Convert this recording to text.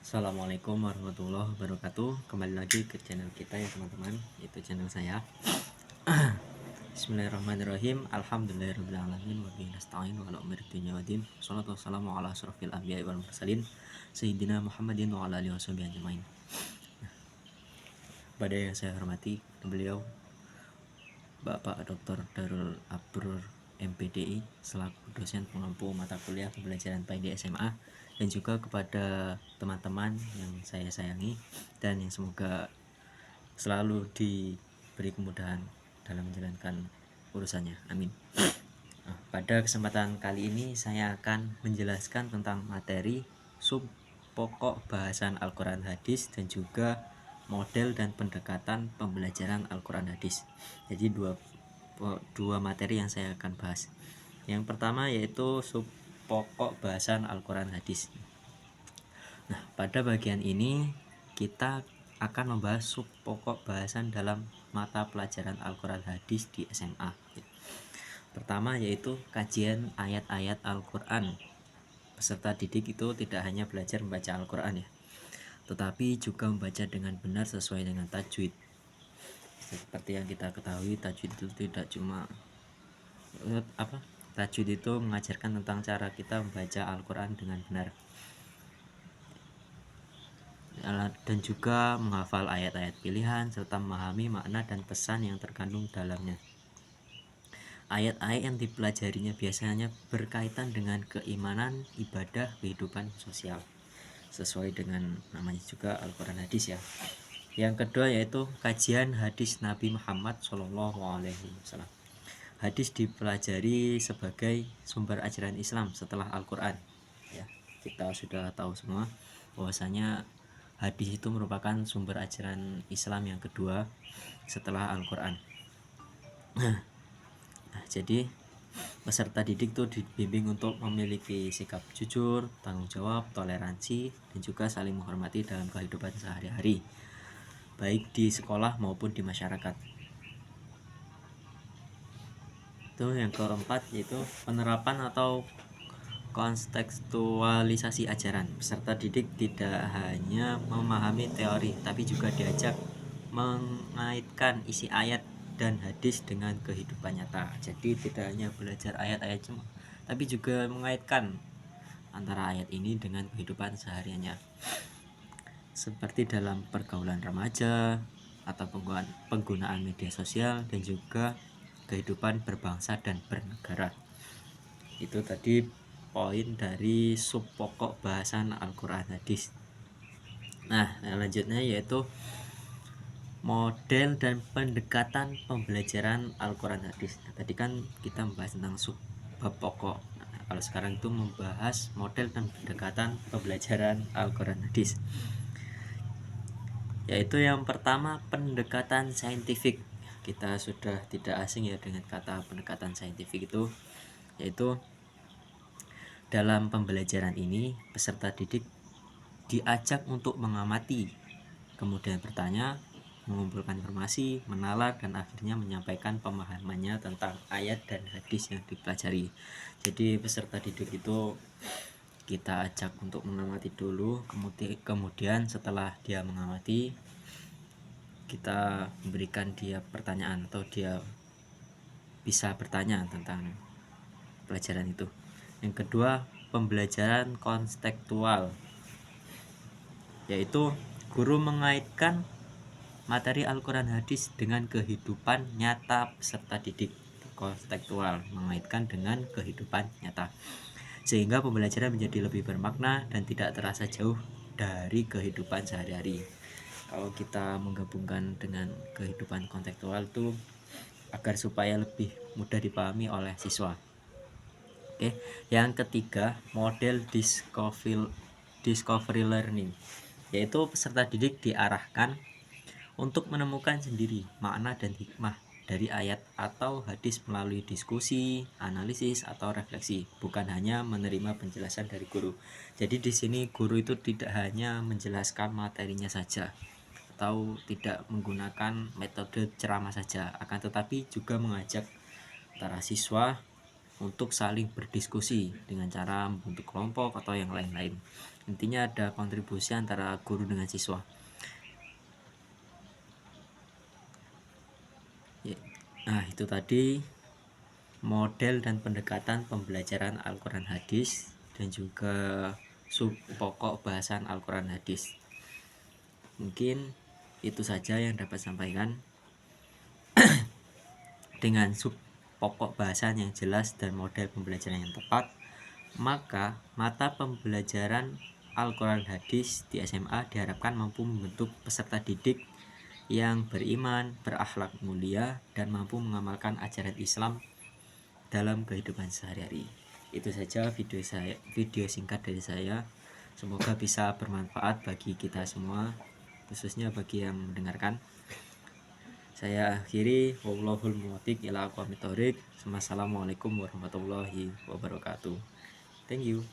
Assalamualaikum warahmatullahi wabarakatuh. Kembali lagi ke channel kita ya teman-teman, itu channel saya. Bismillahirrahmanirrahim. Alhamdulillahirrahmanirrahim. Wabillahi nasta'in wa ala umuri dunya waddin. Wassalatu wassalamu ala asrofil anbiya'i wal mursalin Sayyidina Muhammadin wa ala alihi washabihi ajmain. Pada yang saya hormati beliau Bapak Dr. Darul Abrur MPDI selaku dosen pengampu mata kuliah pembelajaran PAID SMA, dan juga kepada teman-teman yang saya sayangi dan yang semoga selalu diberi kemudahan dalam menjalankan urusannya. Amin. Pada kesempatan kali ini saya akan menjelaskan tentang materi sub pokok bahasan Al-Quran Hadis dan juga model dan pendekatan pembelajaran Al-Quran Hadis. Jadi dua materi yang saya akan bahas. Yang pertama yaitu sub pokok bahasan Al-Quran Hadis. Nah, pada bagian ini kita akan membahas sub pokok bahasan dalam mata pelajaran Al-Quran Hadis di SMA. Pertama yaitu kajian ayat-ayat Al-Quran. Peserta didik itu tidak hanya belajar membaca Al-Quran ya, tetapi juga membaca dengan benar sesuai dengan tajwid. Seperti yang kita ketahui, tajwid itu tidak cuma tajwid itu mengajarkan tentang cara kita membaca Al-Quran dengan benar, dan juga menghafal ayat-ayat pilihan serta memahami makna dan pesan yang terkandung dalamnya. Ayat-ayat yang dipelajarinya biasanya berkaitan dengan keimanan, ibadah, kehidupan sosial, sesuai dengan namanya juga Al-Quran Hadis ya. Yang kedua yaitu kajian hadis Nabi Muhammad SAW. Hadis dipelajari sebagai sumber ajaran Islam setelah Al-Quran ya. Kita sudah tahu semua bahwasanya hadis itu merupakan sumber ajaran Islam yang kedua setelah Al-Quran. Nah, jadi peserta didik itu dibimbing untuk memiliki sikap jujur, tanggung jawab, toleransi, dan juga saling menghormati dalam kehidupan sehari-hari, baik di sekolah maupun di masyarakat. Itu yang keempat yaitu penerapan atau kontekstualisasi ajaran. Peserta didik tidak hanya memahami teori, tapi juga diajak mengaitkan isi ayat dan hadis dengan kehidupan nyata. Jadi tidak hanya belajar ayat-ayat cuma, tapi juga mengaitkan antara ayat ini dengan kehidupan sehariannya, seperti dalam pergaulan remaja atau penggunaan media sosial dan juga kehidupan berbangsa dan bernegara. Itu tadi poin dari sub pokok bahasan Al-Quran Hadis. Nah, selanjutnya yaitu model dan pendekatan pembelajaran Al-Quran Hadis. Nah, tadi kan kita membahas tentang sub bab pokok. Nah, kalau sekarang itu membahas model dan pendekatan pembelajaran Al-Quran Hadis, yaitu yang pertama pendekatan saintifik. Kita sudah tidak asing ya dengan kata pendekatan saintifik itu, yaitu dalam pembelajaran ini peserta didik diajak untuk mengamati, kemudian bertanya, mengumpulkan informasi, menalar, dan akhirnya menyampaikan pemahamannya tentang ayat dan hadis yang dipelajari. Jadi peserta didik itu kita ajak untuk mengamati dulu, kemudian setelah dia mengamati, kita memberikan dia pertanyaan atau dia bisa bertanya tentang pelajaran itu. Yang kedua, pembelajaran kontekstual, yaitu guru mengaitkan materi Al-Quran Hadis dengan kehidupan nyata peserta didik. Kontekstual, mengaitkan dengan kehidupan nyata, sehingga pembelajaran menjadi lebih bermakna dan tidak terasa jauh dari kehidupan sehari-hari. Kalau kita menggabungkan dengan kehidupan kontekstual itu agar supaya lebih mudah dipahami oleh siswa. Oke, yang ketiga, model discovery learning, yaitu peserta didik diarahkan untuk menemukan sendiri makna dan hikmah dari ayat atau hadis melalui diskusi, analisis, atau refleksi, bukan hanya menerima penjelasan dari guru. Jadi di sini guru itu tidak hanya menjelaskan materinya saja atau tidak menggunakan metode ceramah saja, akan tetapi juga mengajak para siswa untuk saling berdiskusi dengan cara membentuk kelompok atau yang lain-lain. Intinya ada kontribusi antara guru dengan siswa. Nah, itu tadi model dan pendekatan pembelajaran Al-Quran Hadis dan juga sub pokok bahasan Al-Quran Hadis. Mungkin itu saja yang dapat sampaikan. Dengan sub pokok bahasan yang jelas dan model pembelajaran yang tepat, maka mata pembelajaran Al-Quran Hadis di SMA diharapkan mampu membentuk peserta didik yang beriman, berakhlak mulia, dan mampu mengamalkan ajaran Islam dalam kehidupan sehari-hari. Itu saja video singkat dari saya. Semoga bisa bermanfaat bagi kita semua, khususnya bagi yang mendengarkan. Saya akhiri, wallahul muwaffiq ila aqwamit thoriq. Wassalamualaikum warahmatullahi wabarakatuh. Thank you.